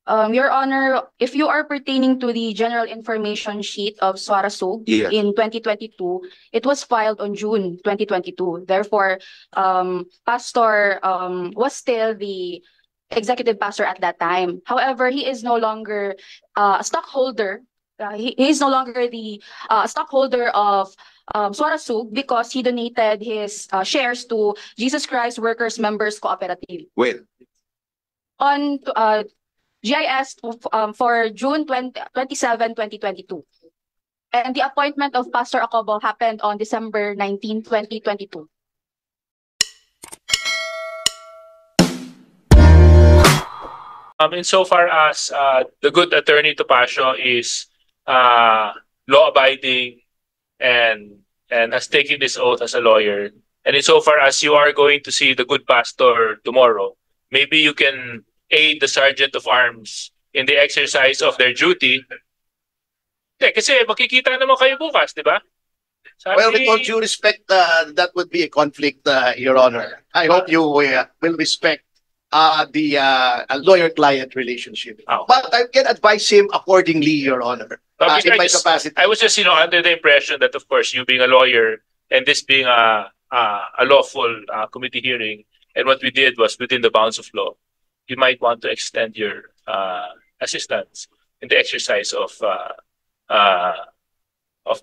Your Honor, if you are pertaining to the general information sheet of Suarasug in 2022, it was filed on June 2022. Therefore, Pastor was still the executive pastor at that time. However, he is no longer a stockholder. He is no longer the stockholder of Suarasug because he donated his shares to Jesus Christ Workers Members Cooperative. When? On GIS for June 27, 2022. And the appointment of Pastor Acobo happened on December 19, 2022. Insofar as the good attorney Topacio is law-abiding and has taken this oath as a lawyer, and insofar as you are going to see the good pastor tomorrow, maybe you can aid the sergeant of arms in the exercise of their duty. Kasi makikita naman kayo bukas, di ba? Well, with all due respect, that would be a conflict, Your Honor. I hope you will respect the lawyer-client relationship. But I can advise him accordingly, Your Honor, in my capacity. I was just, under the impression that, of course, you being a lawyer and this being a lawful committee hearing, and what we did was within the bounds of law, you might want to extend your assistance in the exercise of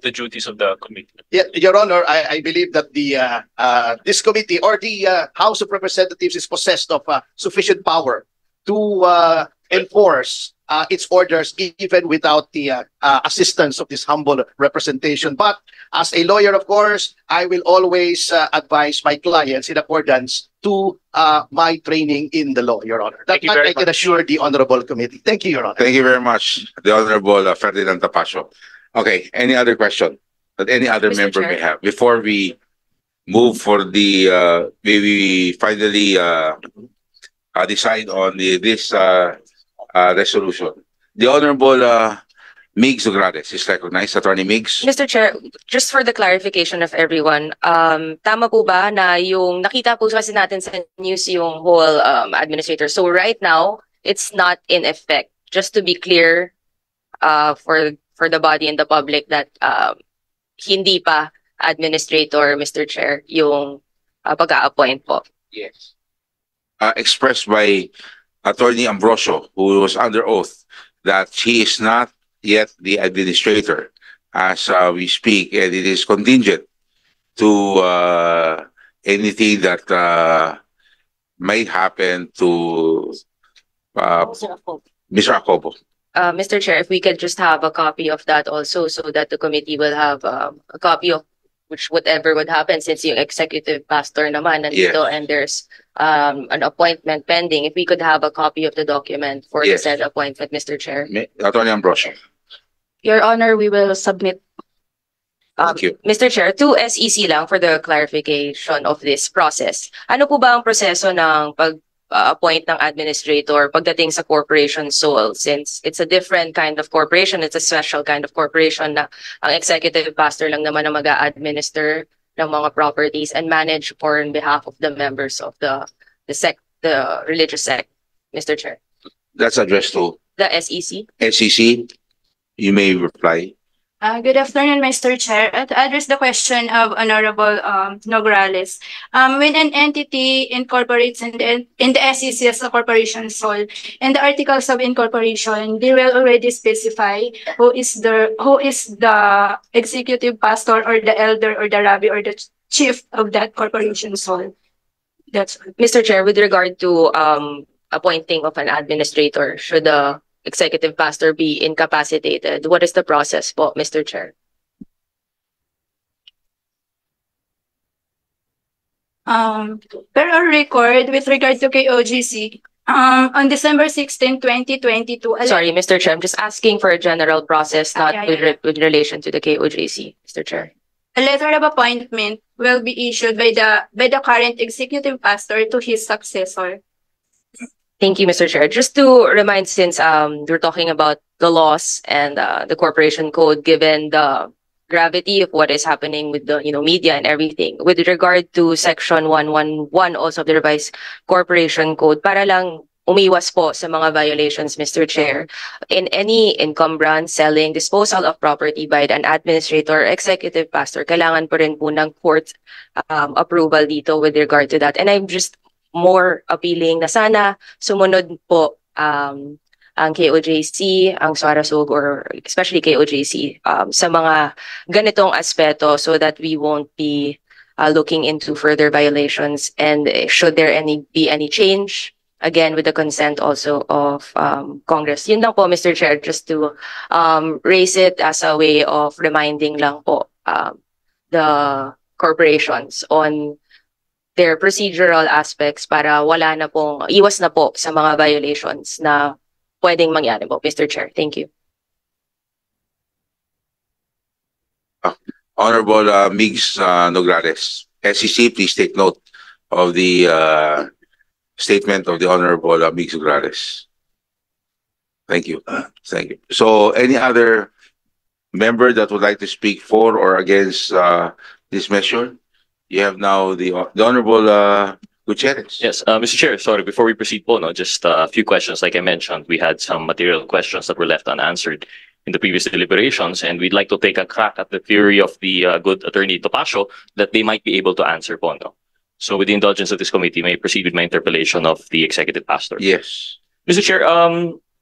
the duties of the committee. Yeah, Your Honor, I believe that the this committee or the House of Representatives is possessed of sufficient power to enforce its orders even without the assistance of this humble representation. But as a lawyer, of course, I will always advise my clients in accordance to my training in the law, Your Honor. That I can assure the Honorable Committee. Thank you, Your Honor. Thank you very much, the Honorable Ferdinand Topacio. Okay, any other question that any other Mr. member Chair. may have before we move for the maybe finally decide on this resolution? The Honorable Migs Ugrades is recognized. Attorney Migs. Mr. Chair, just for the clarification of everyone, tama po ba na yung nakita po kasi natin sa news yung whole administrator? So right now, it's not in effect. Just to be clear for the body and the public that hindi pa administrator, Mr. Chair, yung pag-a-appoint po. Yes. Expressed by Attorney Ambrosio, who was under oath, that she is not yet the administrator as we speak, and it is contingent to anything that might happen to Mr. Acobo. Mr. Chair, if we could just have a copy of that also so that the committee will have a copy of whatever would happen since yung executive pastor naman nandito and there's an appointment pending. If we could have a copy of the document for the said appointment, Mr. Chair. Attorney Ambrosio. Your Honor, we will submit. Thank you. Mr. Chair, to SEC lang for the clarification of this process. Ano po ba ang proseso ng pag-appoint ng administrator pagdating sa corporation sole, since it's a different kind of corporation, it's a special kind of corporation na ang executive pastor lang naman ang mag-a-administer ng mga properties and manage on behalf of the members of the religious sect, Mr. Chair. That's addressed to the SEC. SEC, you may reply. Good afternoon, Mr. Chair. To address the question of Honorable Nograles, when an entity incorporates in the SEC as a corporation sole, in the articles of incorporation, they will already specify who is the executive pastor or the elder or the rabbi or the chief of that corporation sole. That's all. Mr. Chair, with regard to appointing of an administrator, should the executive pastor be incapacitated? What is the process po, Mr. Chair? Per our record, with regard to KOJC, on December 16, 2022... Sorry, Mr. Chair, I'm just asking for a general process, not with relation to the KOJC, Mr. Chair. A letter of appointment will be issued by the current executive pastor to his successor. Thank you, Mr. Chair. Just to remind, since we're talking about the laws and the corporation code, given the gravity of what is happening with the media and everything, with regard to Section 111 also of the revised corporation code, para lang umiwas po sa mga violations, Mr. Chair. In any encumbrance, selling, disposal of property by an administrator or executive pastor, kailangan po rin po ng court approval dito with regard to that. And I'm just more appealing na sana sumunod po ang KOJC, ang SWARASOG, or especially KOJC sa mga ganitong aspeto so that we won't be looking into further violations, and should there be any change, again with the consent also of Congress. Yun lang po, Mr. Chair, just to raise it as a way of reminding lang po the corporations on their procedural aspects para wala na pong, iwas na po sa mga violations na pwedeng mangyari po, Mr. Chair. Thank you. Honorable Migs Nograles, SEC, please take note of the statement of the Honorable Migs Nograles. Thank you. Thank you. So, any other member that would like to speak for or against this measure? You have now the Honorable Gutierrez. Yes, Mr. Chair, sorry, before we proceed po, just a few questions. Like I mentioned, we had some material questions that were left unanswered in the previous deliberations, and we'd like to take a crack at the theory of the good attorney Topacio that they might be able to answer po. So with the indulgence of this committee, may I proceed with my interpellation of the executive pastor? Yes. Mr. Chair,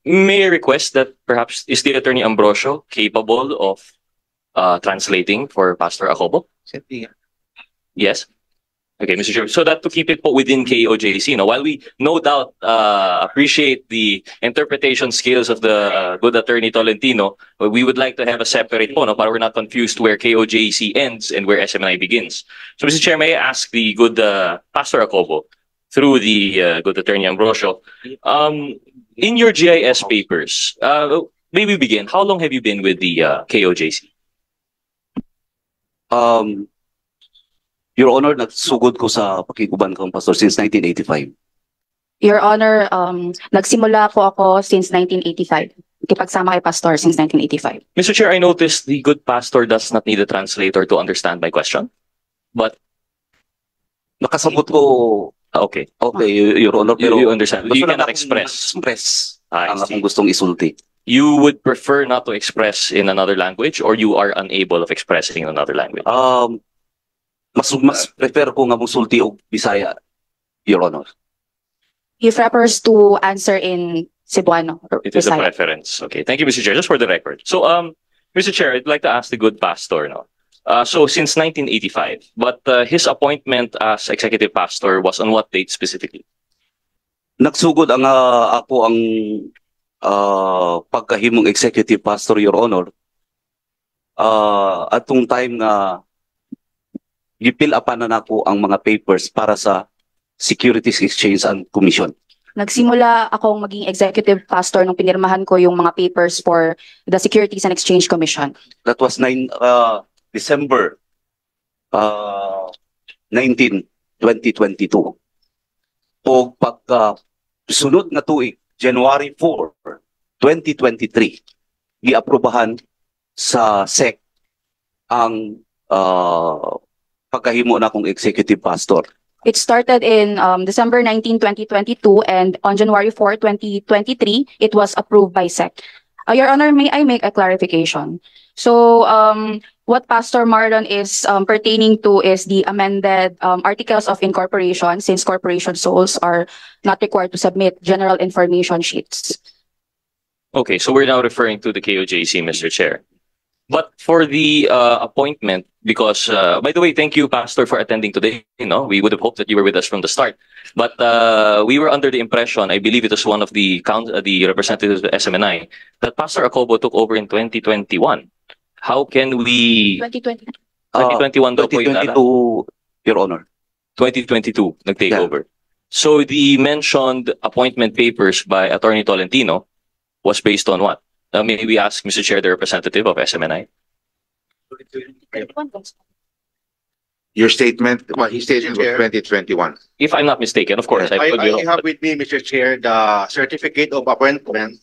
may I request that perhaps is the attorney Ambrosio capable of translating for Pastor Acobo? Yes. Okay, Mr. Chair. So that to keep it po within KOJC, while we no doubt appreciate the interpretation skills of the good attorney Tolentino, we would like to have a separate po, para we're not confused where KOJC ends and where SMNI begins. So, Mr. Chair, may I ask the good Pastor Acobo through the good attorney Ambrosio, in your GIS papers, may we begin? How long have you been with the KOJC? Your Honor, nagsugod ko sa pakikuban kong pastor since 1985. Your Honor, nagsimula po ako since 1985. Kipagsama kay Pastor since 1985. Mr. Chair, I noticed the good pastor does not need a translator to understand my question. But Nakasabot ko, okay, Your Honor, pero you understand. You gusto lang cannot akong express. ang akong gustong isulti. You would prefer not to express in another language, or you are unable of expressing in another language? Mas prefer ko nga musulti og Bisaya, Your Honor. He prefers to answer in Cebuano or It is a Bisaya. preference. Okay, thank you, Mr. Chair. Just for the record. So, Mr. Chair, I'd like to ask the good pastor, so since 1985, but his appointment as executive pastor was on what date specifically? Nagsugod ang ako ang pagkahimong executive pastor, Your Honor. Atong time nga gipil upan na nako ang mga papers para sa Securities Exchange and Commission. Nagsimula akong maging executive pastor nung pinirmahan ko yung mga papers for the Securities and Exchange Commission. That was December 19, 2022. O pagka sunod na tuig, January 4, 2023, giaprobahan sa SEC ang pagkahimo na akong executive pastor. It started in December 19, 2022, and on January 4, 2023, it was approved by SEC. Your Honor, may I make a clarification? So, what Pastor Marlon is pertaining to is the amended articles of incorporation, since corporation souls are not required to submit general information sheets. Okay, so we're now referring to the KOJC, Mr. Chair. But for the appointment, because, by the way, thank you, Pastor, for attending today. We would have hoped that you were with us from the start. But we were under the impression, I believe it was one of the representatives of the SMNI, that Pastor Acobo took over in 2021. How can we... 2020. 2021 daw po yun, 2022, Your Honor. 2022, nag-take over. So the mentioned appointment papers by Attorney Tolentino was based on what? May we ask, Mr. Chair, the representative of SMNI? Your statement, his statement was 2021. If I'm not mistaken, of course. I have with me, Mr. Chair, the certificate of appointment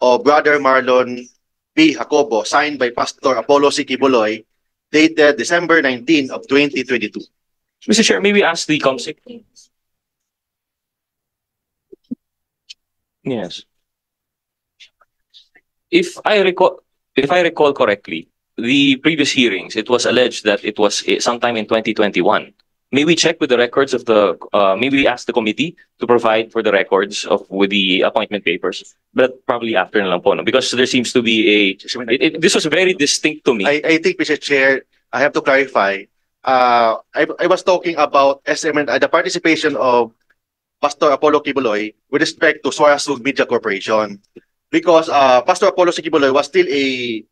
of Brother Marlon B. Jacobo, signed by Pastor Apollo C. Kibuloy, dated December 19 of 2022. Mr. Chair, may we ask the COMSEC? Yes. If I recall correctly, the previous hearings, it was alleged that it was sometime in 2021. May we check with the records of the, maybe ask the committee to provide for the records of with the appointment papers, but probably after na lang po, no? Because there seems to be this was very distinct to me. I think, Mr. Chair, I have to clarify. I was talking about SMNI, the participation of Pastor Apollo Kibuloy with respect to Suarasug Media Corporation. Because Pastor Apollo Kibuloy was still a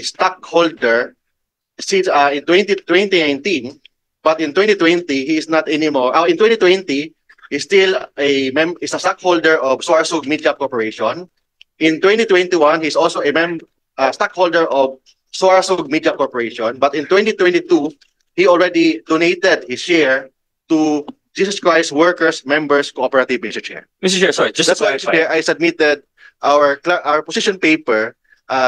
stockholder since in 2019, but in 2020 he is not anymore. In 2020, he's still is a stockholder of Suarasug Media Corporation. In 2021, he's also a stockholder of Suarasug Media Corporation. But in 2022, he already donated his share to Jesus Christ Workers Members Cooperative, Mr. Chair. Mr. Chair, sorry, just That's to why, clarify. Mr. Chair, I submitted our position paper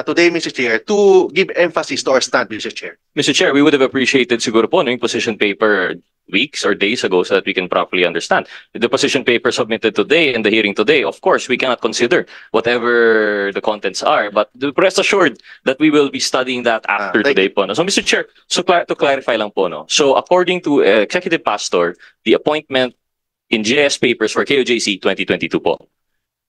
today, Mr. Chair, to give emphasis to our stand, Mr. Chair. Mr. Chair, we would have appreciated siguro po yung position paper weeks or days ago so that we can properly understand. The position paper submitted today and the hearing today, of course, we cannot consider whatever the contents are, but rest assured that we will be studying that after today po. No? So, Mr. Chair, so to clarify lang po, no? So, according to Executive Pastor, the appointment in GIS papers for KOJC 2022 po.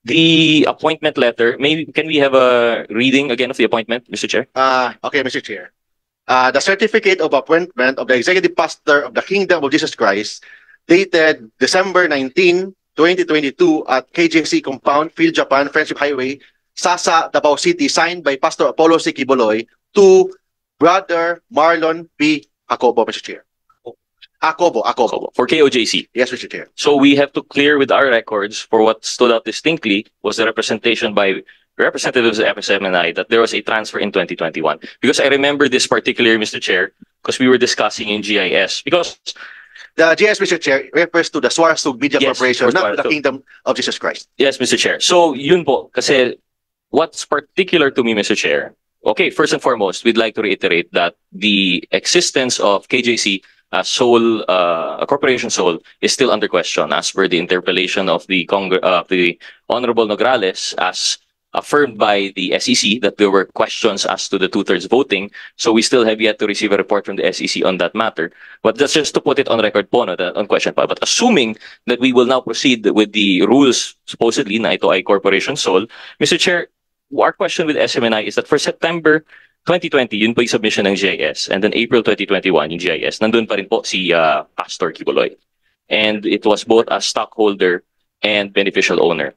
The appointment letter, maybe can we have a reading again of the appointment, Mr. Chair? Okay, Mr. Chair. The certificate of appointment of the Executive Pastor of the Kingdom of Jesus Christ, dated December 19, 2022 at KJC Compound, Field Japan, Friendship Highway, Sasa, Davao City, signed by Pastor Apollo C. Kibuloy to Brother Marlon P. Acobo, Mr. Chair. Acobo. For KOJC. Yes, Mr. Chair. So we have to clear with our records for what stood out distinctly was the representation by representatives of SMNI that there was a transfer in 2021. Because I remember this particular, Mr. Chair, because we were discussing in GIS. Because the GIS, Mr. Chair, refers to the Suarasug Media Corporation, not the Kingdom of Jesus Christ. Yes, Mr. Chair. So yun po, kasi what's particular to me, Mr. Chair, okay, first and foremost, we'd like to reiterate that the existence of KJC sole, corporation sole is still under question as per the interpellation of the Honorable Nograles as affirmed by the SEC that there were questions as to the two-thirds voting. So we still have yet to receive a report from the SEC on that matter. But that's just to put it on record po, no, on question pa. But assuming that we will now proceed with the rules supposedly na ito ay corporation sole, Mr. Chair, our question with SMNI is that for September 2020, yun po yung submission ng GIS. And then April 2021, yung GIS, nandun pa rin po si Pastor Kibuloy. And it was both a stockholder and beneficial owner.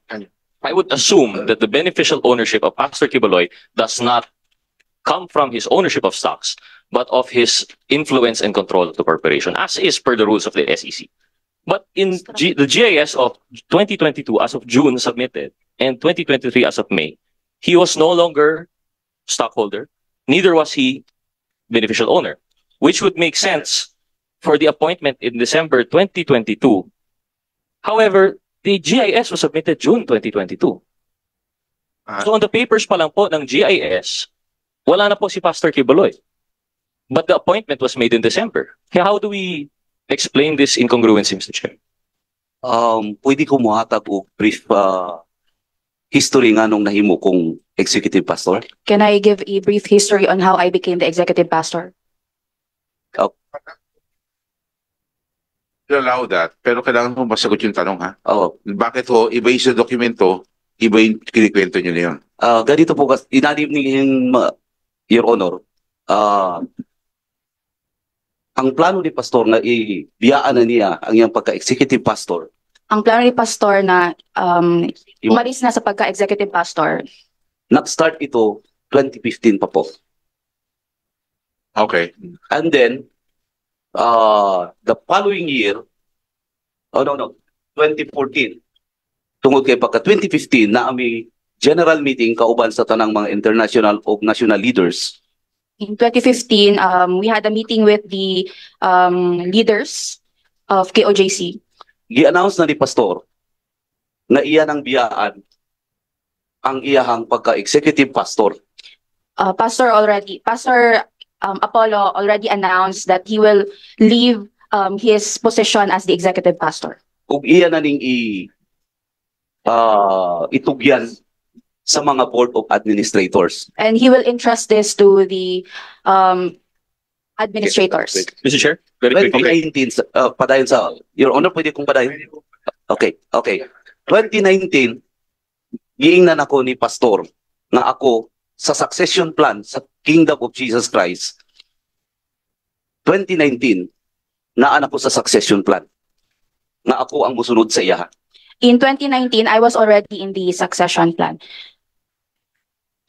I would assume that the beneficial ownership of Pastor Kibuloy does not come from his ownership of stocks, but of his influence and control of the corporation, as is per the rules of the SEC. But in the GIS of 2022 as of June submitted, and 2023 as of May, he was no longer stockholder, neither was he beneficial owner, which would make sense for the appointment in December 2022. However, the GIS was submitted June 2022. So on the papers pa lang po ng GIS, wala na po si Pastor Kibuloy. But the appointment was made in December. How do we explain this incongruency, Mr. Chair? Pwede ko muhatag og brief history nga nung nahimo kong executive pastor? Can I give a brief history on how I became the executive pastor? You allow that, pero kailangan mo masagot yung tanong, ha? Oo. Bakit ho, iba yung sa dokumento, iba yung kinikwento nyo na yun? Ganito po, inanim ni Your Honor, ang plano ni pastor na ibiyaan na niya ang iyang pagka-executive pastor. Ang plano ni pastor na umalis na sa pagka-executive pastor. Nag-start ito 2015 pa po. Okay. And then, the following year, 2014, tungod kay pagka 2015 na may general meeting kauban sa tanang mga international o national leaders. In 2015, we had a meeting with the leaders of KOJC. Gi-announce na ni pastor na iyan ang biyaan ang iyahang pagka-executive pastor. Pastor Apollo already announced that he will leave his position as the executive pastor. Ug iyan na ning itugyan sa mga board of administrators. And he will entrust this to the administrators. Mr. Chair, very quickly. 2019, padayon sa, Your Honor, pwede kong padayon? Okay. 2019, giingnan ako ni Pastor na ako sa succession plan sa Kingdom of Jesus Christ. 2019, naan ako sa succession plan na ako ang musunod sa iya. In 2019, I was already in the succession plan.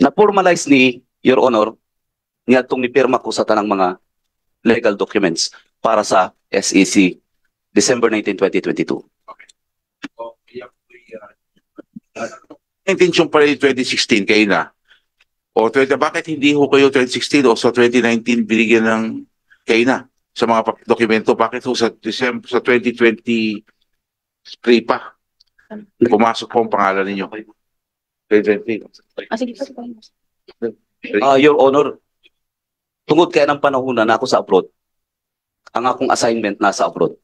Na-formalize ni Your Honor niya itong nipirma ko sa tanang mga legal documents para sa SEC December 19, 2022. Intention pa rin 2016 kayo na. O bakit hindi ho kayo 2016 o sa 2019 binigyan ng kayo na sa mga dokumento? Bakit ho sa December sa 2023 pa pumasok po ang pangalan ninyo? 2023. Your Honor, tungod kaya ng panahon na ako sa abroad, ang akong assignment nasa abroad.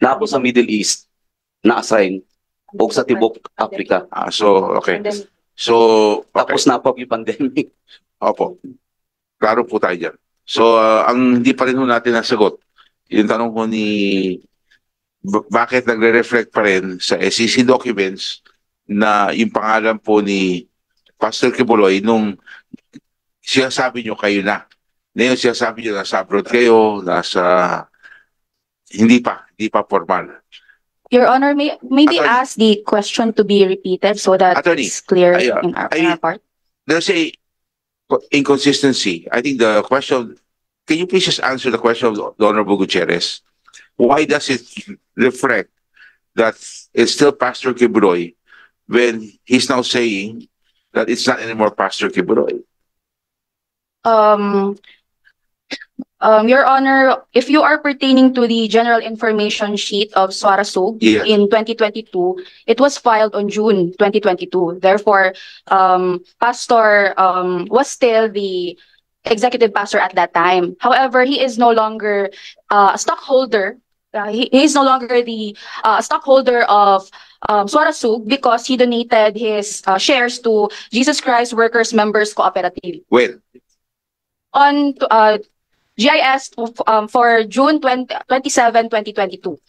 Na ako sa Middle East, na-assign o sa Tibok, Africa. Okay. So, okay. Tapos na yung pandemic. Opo. Klaro po tayo dyan. So, ang hindi pa rin ho natin nasagot, yung tanong ko ni bakit nagre-reflect pa rin sa SEC documents na yung pangalan po ni Pastor Kibuloy nung sinasabi nyo kayo na. Ngayon sinasabi nyo nasa abroad kayo, hindi pa formal. Your Honor, may we ask the question to be repeated so that Attorney, it's clear in our part? There's a inconsistency. I think the question, can you please just answer the question of the Honorable Gutierrez? Why does it reflect that it's still Pastor Kibuloy when he's now saying that it's not anymore Pastor Kibuloy? Your Honor, if you are pertaining to the general information sheet of Suarasug in 2022, it was filed on June 2022. Therefore, Pastor was still the executive pastor at that time. However, he is no longer a stockholder. He is no longer the stockholder of Suarasug because he donated his shares to Jesus Christ Workers Members Cooperative. When? On GIS for June 27, 2022.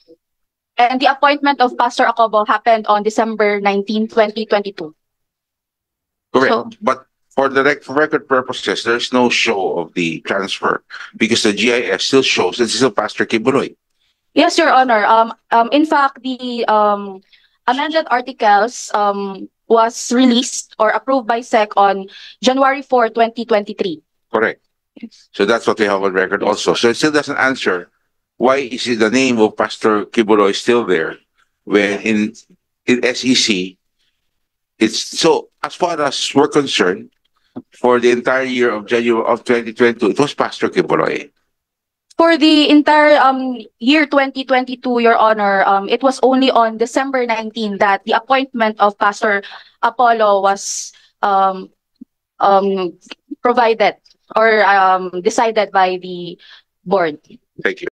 And the appointment of Pastor Acobo happened on December 19, 2022. Correct. So, but for record purposes, there's no show of the transfer because the GIS still shows that this is Pastor Kibuloy. yes, Your Honor. In fact, the amended articles was released or approved by SEC on January 4, 2023. Correct. So that's what we have on record also. So it still doesn't answer why is it the name of Pastor Kibuloy still there when in SEC it's so as far as we're concerned for the entire year of January of 2022 it was Pastor Kibuloy. For the entire year 2022, Your Honor, it was only on December 19 that the appointment of Pastor Apollo was provided or decided by the board. Thank you.